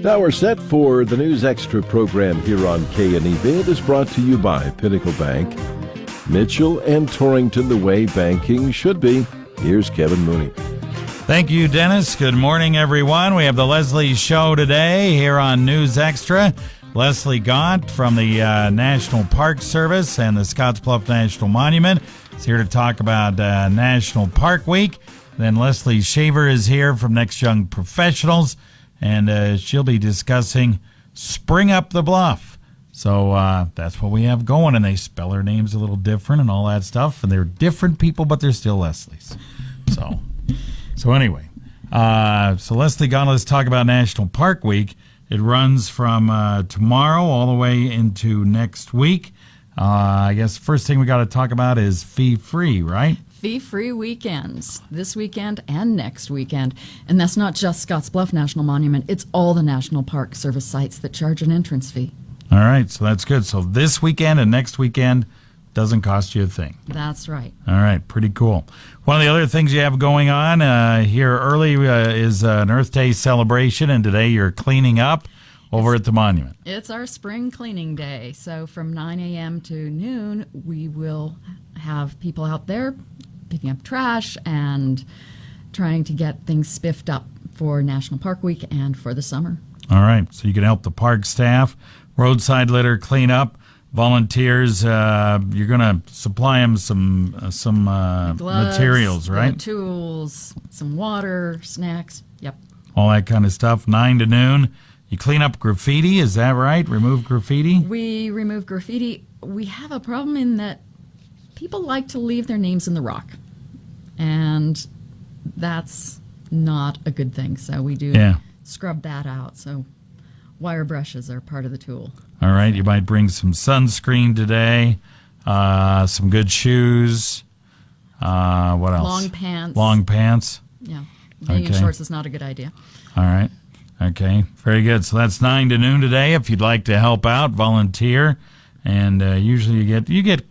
Now we're set for the News Extra program here on KNEB. It is brought to you by Pinnacle Bank. Mitchell and Torrington, the way banking should be. Here's Kevin Mooney. Thank you, Dennis. Good morning, everyone. We have the Lesley Show today here on News Extra. Lesley Gaunt from the National Park Service and the Scotts Bluff National Monument is here to talk about National Park Week. Then Lesley Shaver is here from Next Young Professionals, and she'll be discussing Spring Up the Bluff. So that's what we have going, and they spell their names a little different and all that stuff, and they're different people, but they're still Leslies. So anyway, so Lesley Gaunt, let's talk about National Park Week. It runs from tomorrow all the way into next week. I guess the first thing we got to talk about is fee-free, right? Fee-free weekends, this weekend and next weekend. And that's not just Scotts Bluff National Monument. It's all the National Park Service sites that charge an entrance fee. All right, so that's good. So this weekend and next weekend doesn't cost you a thing. That's right. All right, pretty cool. One of the other things you have going on here early is an Earth Day celebration, and today you're cleaning up over at the monument. It's our spring cleaning day. So from 9 a.m. to noon, we will have people out there picking up trash and trying to get things spiffed up for National Park Week and for the summer. All right, so you can help the park staff, roadside litter cleanup, volunteers. You're going to supply them some gloves, materials, right? Tools, some water, snacks. Yep. All that kind of stuff. 9 to noon. You clean up graffiti, is that right? Remove graffiti? We remove graffiti. We have a problem in that people like to leave their names in the rock, and that's not a good thing. So we do scrub that out. So wire brushes are part of the tool. All right, you might bring some sunscreen today, some good shoes. What else? Long pants. Long pants. Yeah, being in shorts is not a good idea. All right. Okay, very good. So that's 9 to noon today. If you'd like to help out, volunteer, and usually you get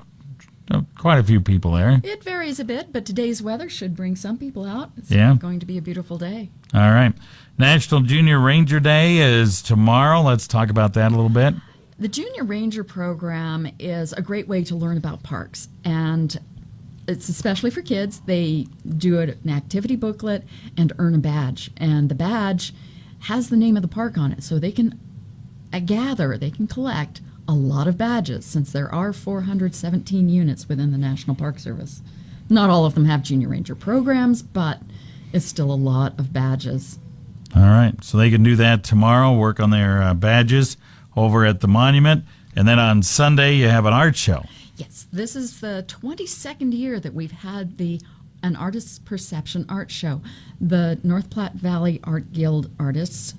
quite a few people there. It varies a bit, but today's weather should bring some people out. It's going to be a beautiful day. All right. National Junior Ranger Day is tomorrow. Let's talk about that a little bit. The Junior Ranger program is a great way to learn about parks, and it's especially for kids. They do an activity booklet and earn a badge, and the badge has the name of the park on it, so they can collect a lot of badges, since there are 417 units within the National Park Service. Not all of them have Junior Ranger programs, but it's still a lot of badges. All right, so they can do that tomorrow, work on their badges over at the monument, and then on Sunday you have an art show. Yes, this is the 22nd year that we've had an Artist's Perception art show. The North Platte Valley Art Guild artists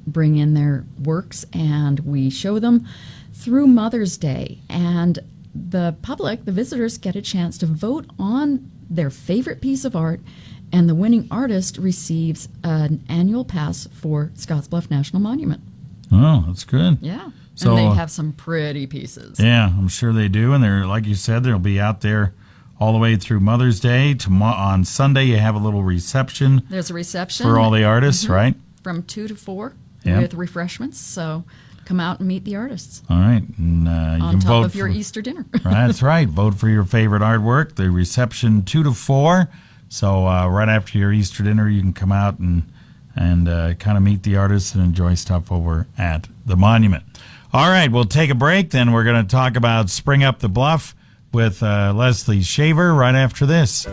bring in their works, and we show them through Mother's Day. And the public, the visitors, get a chance to vote on their favorite piece of art, and the winning artist receives an annual pass for Scotts Bluff National Monument. Oh, that's good. Yeah. So, and they have some pretty pieces. Yeah, I'm sure they do. And they're, like you said, they'll be out there all the way through Mother's Day. On Sunday, you have a little reception. There's a reception for all the artists, right? From 2 to 4 with refreshments. So come out and meet the artists. All right. And, you on can top vote of your Easter dinner. That's right. Vote for your favorite artwork. The reception 2 to 4. So right after your Easter dinner, you can come out and kind of meet the artists and enjoy stuff over at the monument. All right, we'll take a break. Then we're going to talk about Spring Up the Bluff with Lesley Shaver right after this.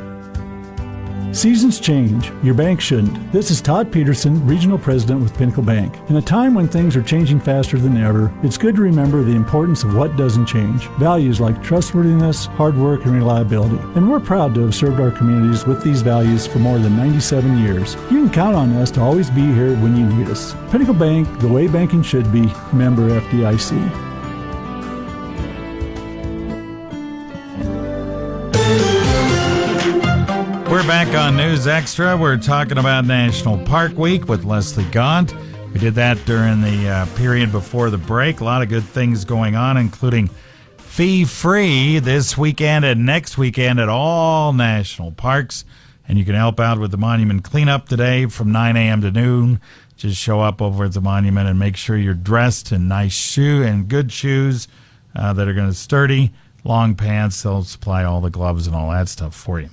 Seasons change. Your bank shouldn't. This is Todd Peterson, Regional President with Pinnacle Bank. In a time when things are changing faster than ever, it's good to remember the importance of what doesn't change. Values like trustworthiness, hard work, and reliability. And we're proud to have served our communities with these values for more than 97 years. You can count on us to always be here when you need us. Pinnacle Bank, the way banking should be. Member FDIC. We're back on News Extra. We're talking about National Park Week with Lesley Gaunt. We did that during the period before the break. A lot of good things going on, including fee-free this weekend and next weekend at all national parks. and you can help out with the monument cleanup today from 9 a.m. to noon. Just show up over at the monument and make sure you're dressed in nice shoe and good shoes that are going to sturdy, long pants. They'll supply all the gloves and all that stuff for you.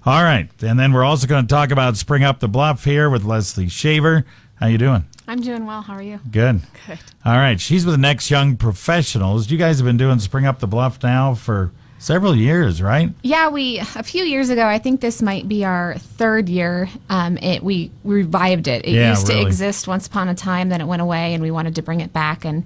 All right, and then we're also going to talk about Spring Up the Bluff here with Lesley Shaver. How you doing? I'm doing well. How are you? Good. Good. All right, she's with the Next Young Professionals. You guys have been doing Spring Up the Bluff now for several years, right? Yeah, a few years ago, I think this might be our third year, we revived it. It used to exist once upon a time, then it went away, and we wanted to bring it back, and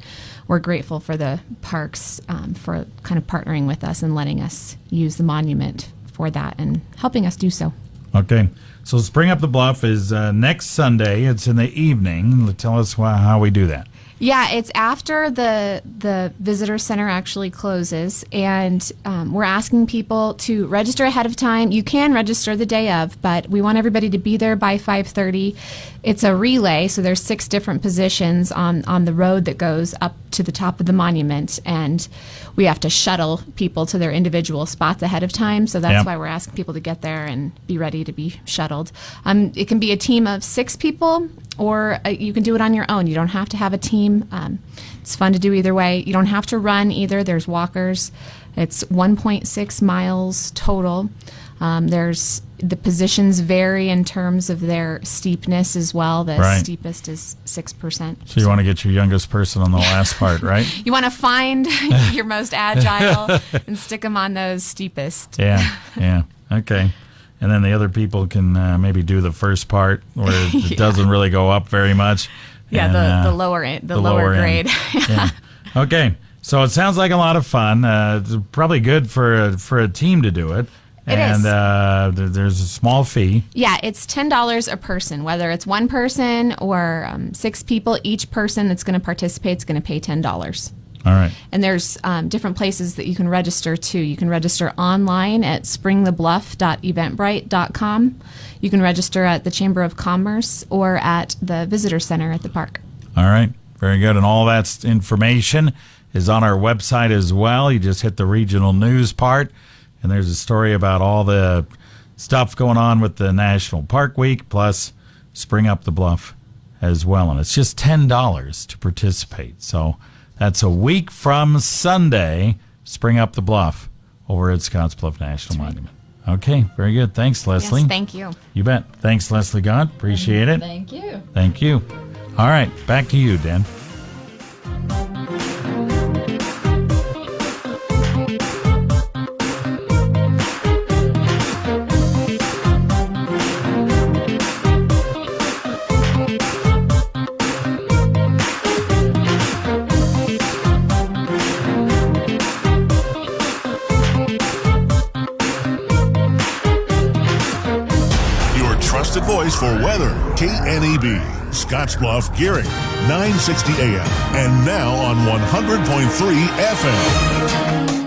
we're grateful for the parks for kind of partnering with us and letting us use the monument for that and helping us do so. Okay, so Spring Up the Bluff is next Sunday. It's in the evening. Tell us how we do that. Yeah, it's after the visitor center actually closes, and we're asking people to register ahead of time. You can register the day of, but we want everybody to be there by 5:30. It's a relay, so there's 6 different positions on the road that goes up to the top of the monument, and we have to shuttle people to their individual spots ahead of time, so that's why we're asking people to get there and be ready to be shuttled. It can be a team of 6 people, or you can do it on your own. You don't have to have a team. It's fun to do either way. You don't have to run either. There's walkers. It's 1.6 miles total. There's the positions vary in terms of their steepness as well. The steepest is 6%. So you want to get your youngest person on the last part, right? You want to find your most agile and stick them on those steepest. Yeah. Okay. And then the other people can maybe do the first part where it doesn't really go up very much. Yeah, and, the lower grade. Yeah. Okay. So it sounds like a lot of fun. It's probably good for a team to do it. It is. And there's a small fee. Yeah, it's $10 a person. Whether it's one person or 6 people, each person that's going to participate is going to pay $10. All right. And there's different places that you can register too. You can register online at springthebluff.eventbrite.com. You can register at the Chamber of Commerce or at the Visitor Center at the park. All right. Very good. And all that information is on our website as well. You just hit the regional news part, and there's a story about all the stuff going on with the National Park Week, plus Spring Up the Bluff as well. And it's just $10 to participate. So that's a week from Sunday, Spring Up the Bluff over at Scotts Bluff National Monument. Okay, very good. Thanks, Lesley. Yes, thank you. You bet. Thanks, Lesley Gaunt. Appreciate it. Thank you. Thank you. All right, back to you, Dan. Voice for weather, KNEB, Scotts Bluff, Gearing, 960 AM, and now on 100.3 FM.